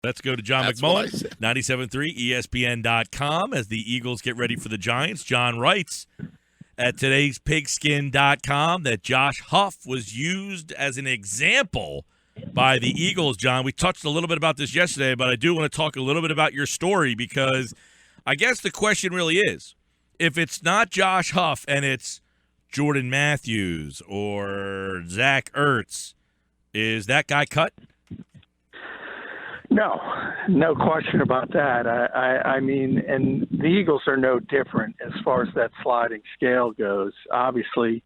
Let's go to John McMullen, 97.3 ESPN.com, as the Eagles get ready for the Giants. John writes at today's pigskin.com that Josh Huff was used as an example by the Eagles, John. We touched a little bit about this yesterday, but I do want to talk a little bit about your story, because I guess the question really is, if it's not Josh Huff and it's Jordan Matthews or Zach Ertz, is that guy cut? No question about that. I mean, and the Eagles are no different as far as that sliding scale goes. Obviously,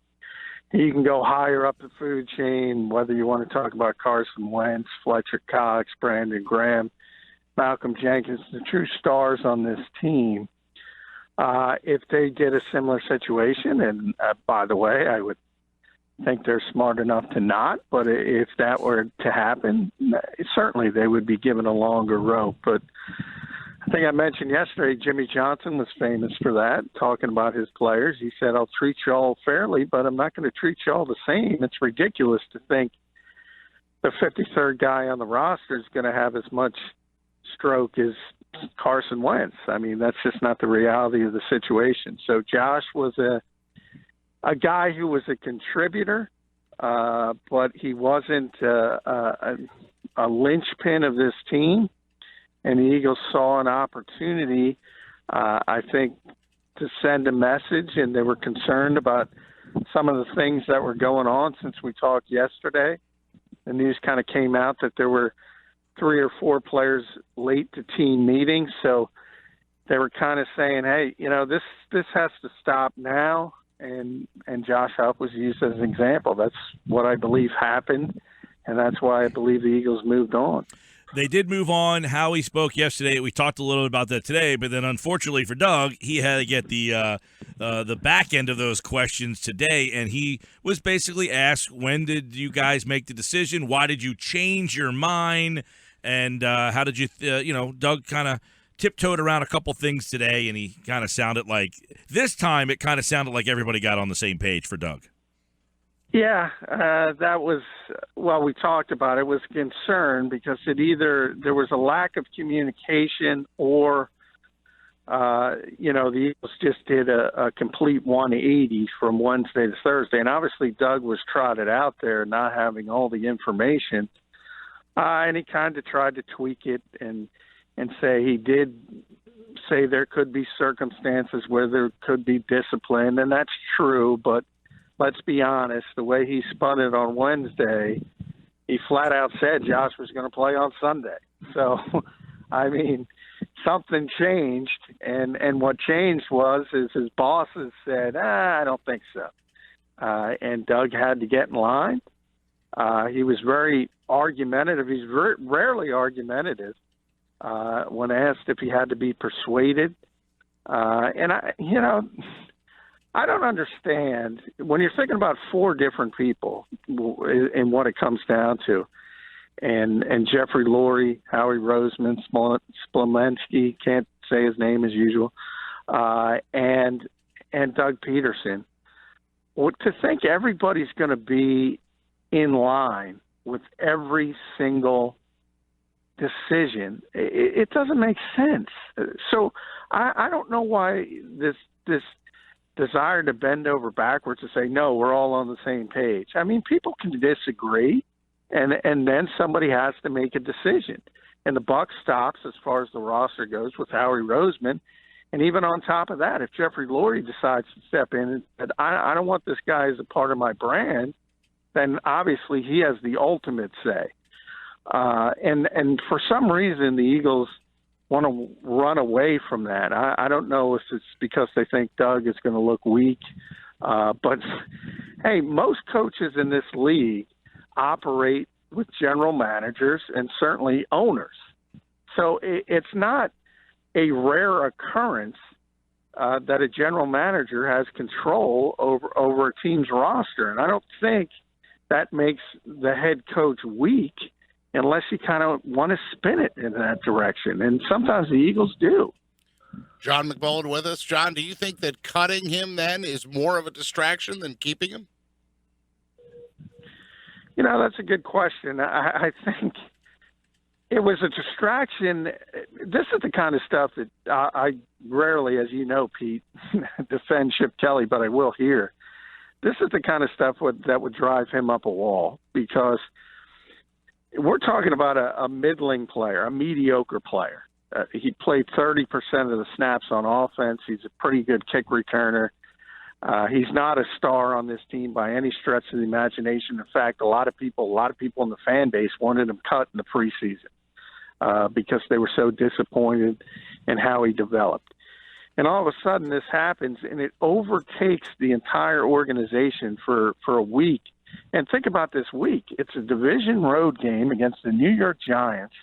you can go higher up the food chain, whether you want to talk about Carson Wentz, Fletcher Cox, Brandon Graham, Malcolm Jenkins, the true stars on this team. If they get a similar situation, and by the way, I would think they're smart enough to not, but if that were to happen, certainly they would be given a longer rope. But I think I mentioned yesterday, Jimmy Johnson was famous for that, talking about his players. He said, I'll treat you all fairly, but I'm not going to treat you all the same. It's ridiculous to think the 53rd guy on the roster is going to have as much stroke as Carson Wentz. I mean, that's just not the reality of the situation. So Josh was a guy who was a contributor, but he wasn't a linchpin of this team. And the Eagles saw an opportunity, I think, to send a message, and they were concerned about some of the things that were going on since we talked yesterday. The news kind of came out that there were 3 or 4 players late to team meetings, so they were kind of saying, hey, this has to stop now. And Josh Huff was used as an example. That's what I believe happened, and that's why I believe the Eagles moved on. They did move on. Howie spoke yesterday. We talked a little bit about that today, but then unfortunately for Doug, he had to get the back end of those questions today, and he was basically asked, when did you guys make the decision? Why did you change your mind? And how did you, Doug kind of tiptoed around a couple things today, and he kind of sounded like, this time it kind of sounded like everybody got on the same page for Doug. Yeah, that was, we talked about it, was concern because there was a lack of communication or, the Eagles just did a complete 180 from Wednesday to Thursday. And obviously Doug was trotted out there not having all the information. And he kind of tried to tweak it and say he did say there could be circumstances where there could be discipline, and that's true, but let's be honest, the way he spun it on Wednesday, he flat out said Josh was going to play on Sunday. So, I mean, something changed, and what changed is his bosses said, I don't think so. And Doug had to get in line. He was very argumentative. He's rarely argumentative. When asked if he had to be persuaded. And I don't understand when you're thinking about 4 different people and what it comes down to. And Jeffrey Lurie, Howie Roseman, Splemensky, can't say his name as usual, and Doug Peterson. Well, to think everybody's going to be in line with every single decision, it doesn't make sense. So I don't know why this desire to bend over backwards to say, no, we're all on the same page. I mean, people can disagree, and then somebody has to make a decision. And the buck stops as far as the roster goes with Howie Roseman. And even on top of that, if Jeffrey Lurie decides to step in and said, I don't want this guy as a part of my brand, then obviously he has the ultimate say. And for some reason, the Eagles want to run away from that. I don't know if it's because they think Doug is going to look weak. But, hey, most coaches in this league operate with general managers and certainly owners. So it's not a rare occurrence that a general manager has control over a team's roster. And I don't think that makes the head coach weak unless you kind of want to spin it in that direction. And sometimes the Eagles do. John McMullen with us. John, do you think that cutting him then is more of a distraction than keeping him? You know, that's a good question. I think It was a distraction. This is the kind of stuff that I rarely, as you know, Pete, defend Chip Kelly, but I will here. This is the kind of stuff that would drive him up a wall, because we're talking about a middling player, a mediocre player. He played 30% of the snaps on offense. He's a pretty good kick returner. He's not a star on this team by any stretch of the imagination. In fact, a lot of people in the fan base wanted him cut in the preseason because they were so disappointed in how he developed. And all of a sudden this happens, and it overtakes the entire organization for a week. And think about this week. It's a division road game against the New York Giants.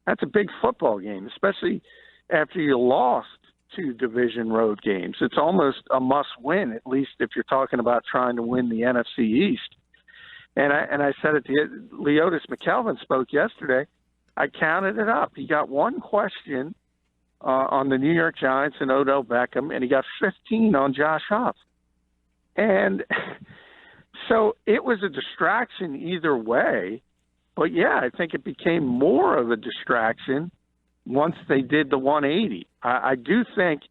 That's a big football game, especially after you lost 2 division road games. It's almost a must-win, at least if you're talking about trying to win the NFC East. And I said it to you, Leotis McKelvin spoke yesterday. I counted it up. He got 1 question on the New York Giants and Odell Beckham, and he got 15 on Josh Huff. And so it was a distraction either way. But, yeah, I think it became more of a distraction once they did the 180. I do think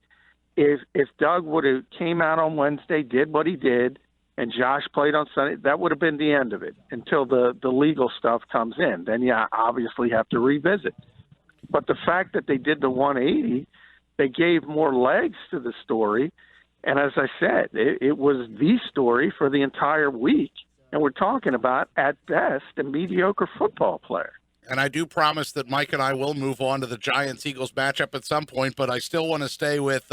if Doug would have came out on Wednesday, did what he did, and Josh played on Sunday, that would have been the end of it until the legal stuff comes in. Then you obviously have to revisit. But the fact that they did the 180, they gave more legs to the story. And as I said, it was the story for the entire week. And we're talking about, at best, a mediocre football player. And I do promise that Mike and I will move on to the Giants-Eagles matchup at some point, but I still want to stay with,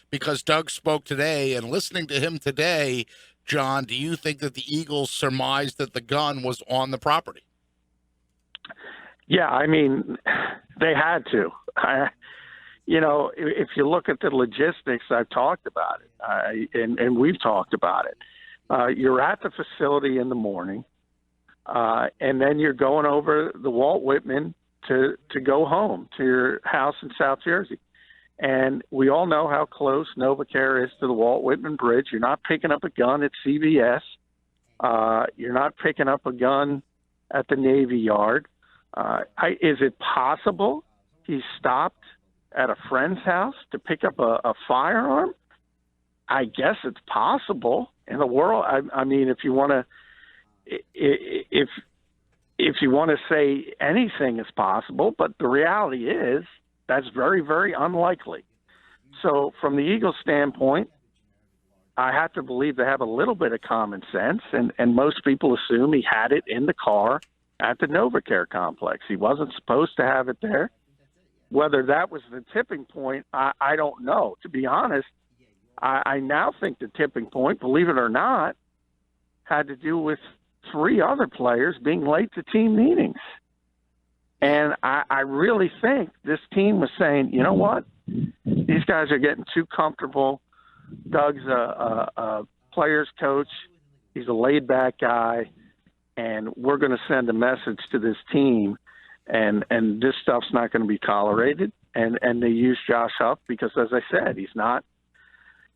because Doug spoke today, and listening to him today, John, do you think that the Eagles surmised that the gun was on the property? Yeah, I mean, they had to. If you look at the logistics, I've talked about it, and we've talked about it. You're at the facility in the morning, and then you're going over the Walt Whitman to go home to your house in South Jersey. And we all know how close NovaCare is to the Walt Whitman Bridge. You're not picking up a gun at CVS. You're not picking up a gun at the Navy Yard. Is it possible he stopped at a friend's house to pick up a firearm? I guess it's possible. In the world, I mean, if you want to say anything is possible, but the reality is that's very, very unlikely. So from the Eagles' standpoint, I have to believe they have a little bit of common sense, and most people assume he had it in the car at the NovaCare complex. He wasn't supposed to have it there. Whether that was the tipping point, I don't know. To be honest, I now think the tipping point, believe it or not, had to do with 3 other players being late to team meetings. And I really think this team was saying, you know what? These guys are getting too comfortable. Doug's a player's coach. He's a laid-back guy. And we're going to send a message to this team, and this stuff's not going to be tolerated. And they use Josh Huff because, as I said, he's not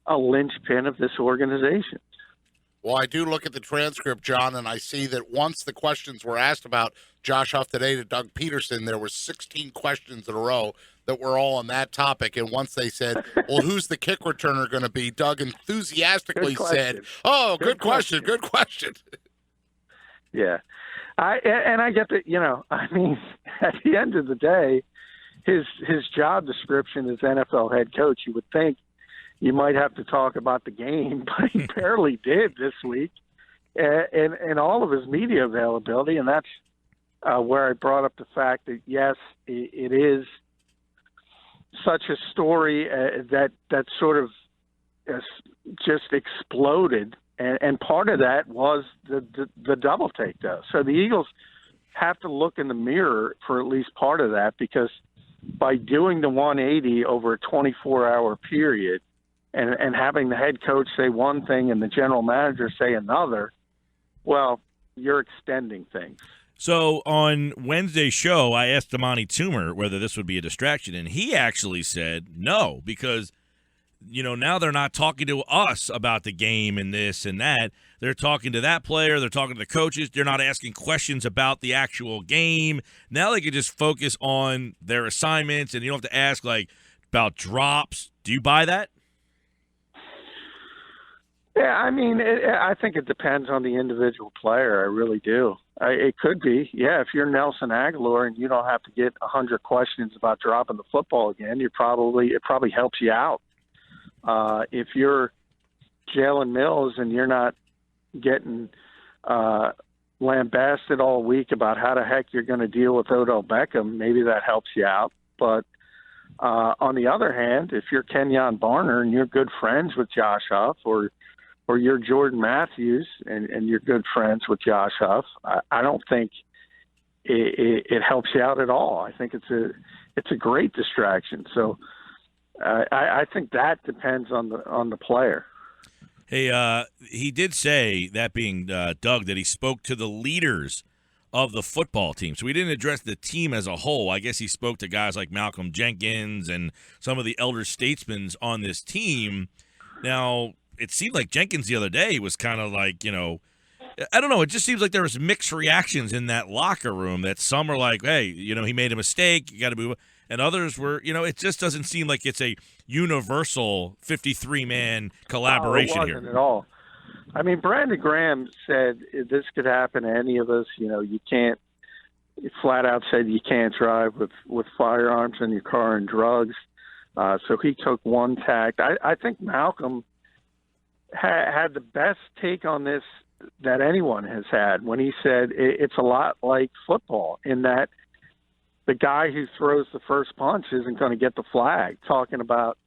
a linchpin of this organization. Well, I do look at the transcript, John, and I see that once the questions were asked about Josh Huff today to Doug Peterson, there were 16 questions in a row that were all on that topic. And once they said, well, who's the kick returner going to be? Doug enthusiastically said, oh, good question. Good question. Yeah. I get that, I mean, at the end of the day, his job description as NFL head coach, you would think you might have to talk about the game, but he barely did this week and all of his media availability. And that's where I brought up the fact that, yes, it is such a story that sort of just exploded. And part of that was the double take, though. So the Eagles have to look in the mirror for at least part of that, because by doing the 180 over a 24-hour period and having the head coach say one thing and the general manager say another, well, you're extending things. So on Wednesday's show, I asked Amani Toomer whether this would be a distraction, and he actually said no, because now they're not talking to us about the game and this and that. They're talking to that player. They're talking to the coaches. They're not asking questions about the actual game. Now they can just focus on their assignments, and you don't have to ask, about drops. Do you buy that? Yeah, I mean, I think it depends on the individual player. I really do. It could be. Yeah, if you're Nelson Aguilar and you don't have to get 100 questions about dropping the football again, it probably helps you out. If you're Jalen Mills and you're not getting lambasted all week about how the heck you're going to deal with Odell Beckham, maybe that helps you out. But on the other hand, if you're Kenyon Barner and you're good friends with Josh Huff, or you're Jordan Matthews and you're good friends with Josh Huff, I don't think it helps you out at all. I think it's a great distraction. So I think that depends on the player. Hey, he did say, that being Doug, that he spoke to the leaders of the football team. So we didn't address the team as a whole. I guess he spoke to guys like Malcolm Jenkins and some of the elder statesmen on this team. Now, it seemed like Jenkins the other day was kind of like, I don't know. It just seems like there was mixed reactions in that locker room, that some are like, hey, he made a mistake, you got to move. And others were, it just doesn't seem like it's a universal 53-man collaboration here. It wasn't here. At all. I mean, Brandon Graham said this could happen to any of us. You can't, flat out said you can't drive with firearms in your car and drugs. So he took one tack. I think Malcolm had the best take on this that anyone has had when he said it's a lot like football, in that the guy who throws the first punch isn't going to get the flag, talking about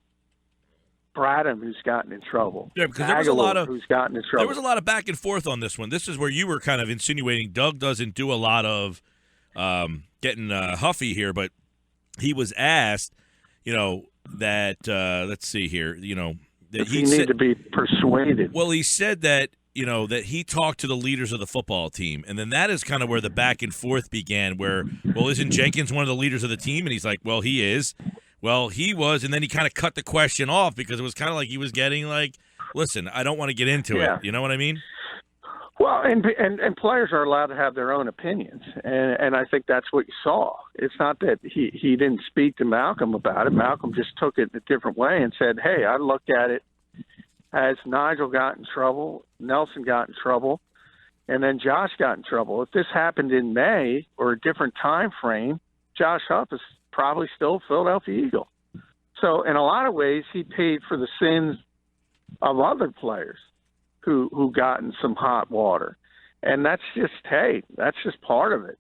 Bradham, who's gotten in trouble. Yeah, because there was a lot of who's gotten in trouble. There was a lot of back and forth on this one. This is where you were kind of insinuating Doug doesn't do a lot of getting huffy here, but he was asked, that let's see here, that he need to be persuaded. Well, he said that that he talked to the leaders of the football team, and then that is kind of where the back and forth began. Where, well, isn't Jenkins one of the leaders of the team? And he's like, well, he is. Well, he was, and then he kind of cut the question off because it was kind of like he was getting like, listen, I don't want to get into it. You know what I mean? Well, and players are allowed to have their own opinions, and I think that's what you saw. It's not that he didn't speak to Malcolm about it. Malcolm just took it in a different way and said, hey, I look at it as Nigel got in trouble, Nelson got in trouble, and then Josh got in trouble. If this happened in May or a different time frame, Josh Huff is probably still a Philadelphia Eagle. So in a lot of ways, he paid for the sins of other players who got in some hot water. And that's just part of it.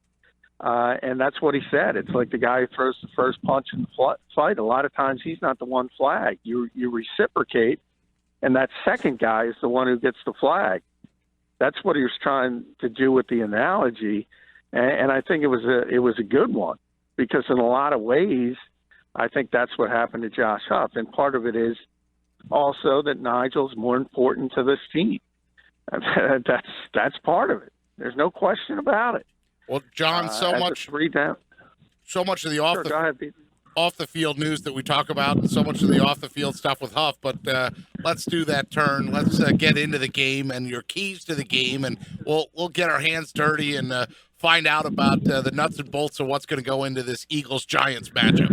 And that's what he said. It's like the guy who throws the first punch in the fight. A lot of times he's not the one flagged. You reciprocate, and that second guy is the one who gets the flag. That's what he was trying to do with the analogy. And I think it was a good one, because in a lot of ways, I think that's what happened to Josh Huff. And part of it is also that Nigel's more important to this team. That's part of it. There's no question about it. Well, John, so much of the off the field news that we talk about, and so much of the off the field stuff with Huff. But let's do that turn. Let's get into the game and your keys to the game, and we'll get our hands dirty and find out about the nuts and bolts of what's going to go into this Eagles-Giants matchup.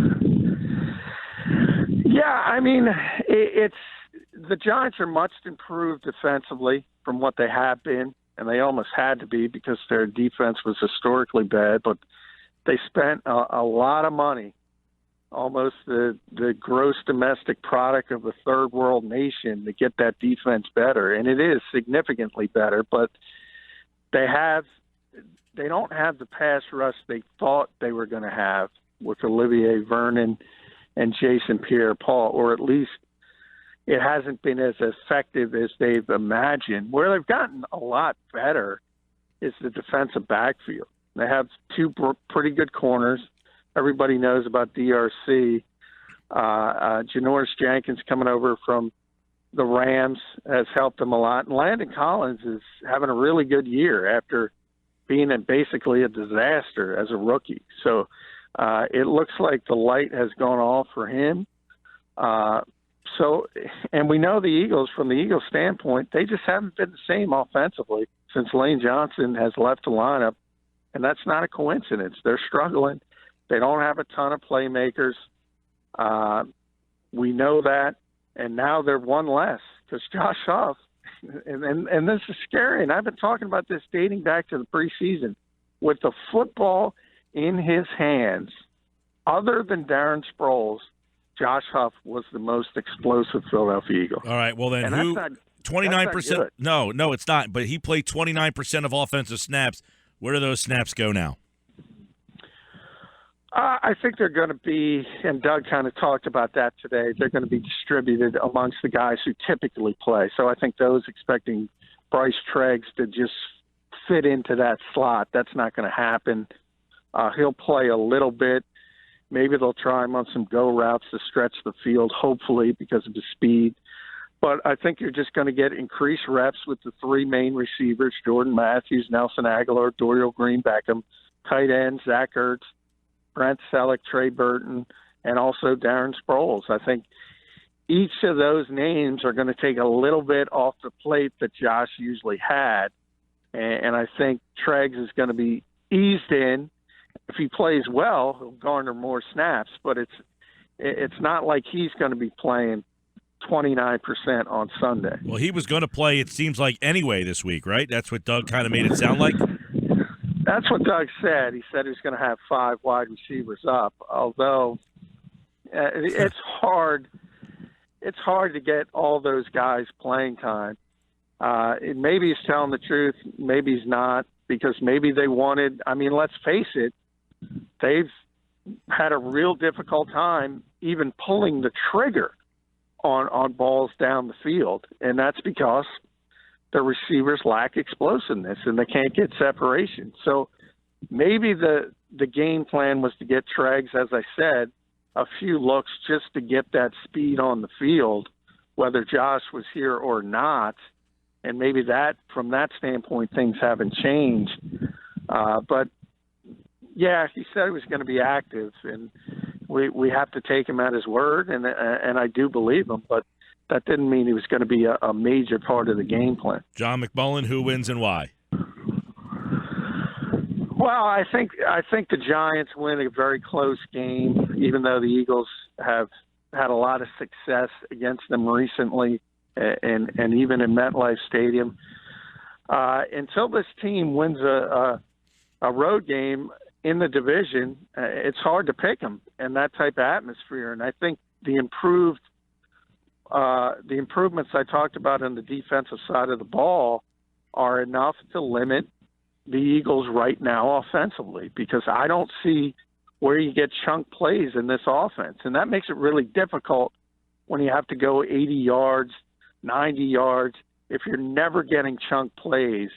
Yeah, I mean, it's the Giants are much improved defensively from what they have been, and they almost had to be because their defense was historically bad, but they spent a lot of money, almost the gross domestic product of a third world nation, to get that defense better, and it is significantly better, but they don't have the pass rush they thought they were going to have with Olivier Vernon and Jason Pierre-Paul, or at least it hasn't been as effective as they've imagined. Where they've gotten a lot better is the defensive backfield. They have two pretty good corners. Everybody knows about DRC. Janoris Jenkins coming over from the Rams has helped them a lot. And Landon Collins is having a really good year after being basically a disaster as a rookie. So it looks like the light has gone off for him. So, and we know the Eagles, from the Eagles' standpoint, they just haven't been the same offensively since Lane Johnson has left the lineup, and that's not a coincidence. They're struggling. They don't have a ton of playmakers. We know that, and now they're one less because Josh Huff, and this is scary, and I've been talking about this dating back to the preseason, with the football in his hands, other than Darren Sproles, Josh Huff was the most explosive Philadelphia Eagle. All right, well then, and who? 29%. No, it's not. But he played 29% of offensive snaps. Where do those snaps go now? I think they're going to be, and Doug kind of talked about that today, they're going to be distributed amongst the guys who typically play. So I think those expecting Bryce Treggs to just fit into that slot, that's not going to happen. He'll play a little bit. Maybe they'll try him on some go routes to stretch the field, hopefully, because of his speed. But I think you're just going to get increased reps with the three main receivers, Jordan Matthews, Nelson Aguilar, Dorial Green Beckham, tight end, Zach Ertz, Brent Selleck, Trey Burton, and also Darren Sproles. I think each of those names are going to take a little bit off the plate that Josh usually had. And I think Treggs is going to be eased in. If he plays well, he'll garner more snaps, but it's not like he's going to be playing 29% on Sunday. Well, he was going to play, it seems like, anyway this week, right? That's what Doug kind of made it sound like? That's what Doug said. He said he was going to have 5 wide receivers up, although it's hard. It's hard to get all those guys playing time. Maybe he's telling the truth. Maybe he's not, because maybe they wanted – I mean, let's face it, they've had a real difficult time even pulling the trigger on balls down the field, and that's because the receivers lack explosiveness and they can't get separation. So maybe the game plan was to get Treggs, as I said, a few looks just to get that speed on the field, whether Josh was here or not. And maybe that, from that standpoint, things haven't changed. But yeah, he said he was going to be active, and we have to take him at his word, and I do believe him, but that didn't mean he was going to be a major part of the game plan. John McMullen, who wins and why? Well, I think the Giants win a very close game, even though the Eagles have had a lot of success against them recently, and even in MetLife Stadium. Until this team wins a road game in the division, it's hard to pick them in that type of atmosphere. And I think the improvements I talked about on the defensive side of the ball are enough to limit the Eagles right now offensively, because I don't see where you get chunk plays in this offense. And that makes it really difficult when you have to go 80 yards, 90 yards, if you're never getting chunk plays,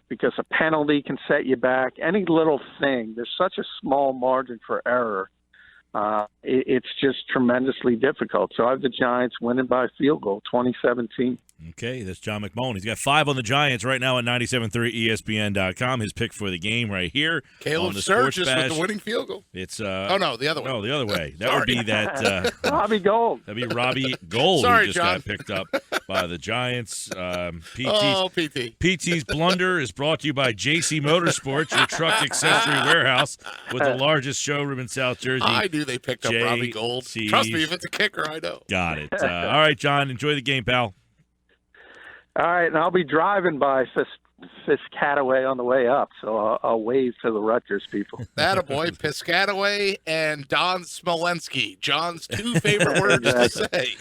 because a penalty can set you back. Any little thing, there's such a small margin for error. It's just tremendously difficult. So I have the Giants winning by a field goal, 2017. Okay, that's John McMullen. He's got 5 on the Giants right now at 97.3 ESPN.com. His pick for the game right here. Caleb Sturgis with the winning field goal. It's oh no, the other way. No, the other way. That would be that Robbie Gold. That'd be Robbie Gold. Sorry, who just John. got picked up by the Giants. PT. PT's Blunder is brought to you by JC Motorsports, your truck accessory warehouse with the largest showroom in South Jersey. I knew they picked up Robbie Gold. Trust me, if it's a kicker, I know. Got it. All right, John, enjoy the game, pal. All right, and I'll be driving by Piscataway on the way up, so I'll wave to the Rutgers people. Attaboy, Piscataway and Don Smolensky, John's 2 favorite words to say.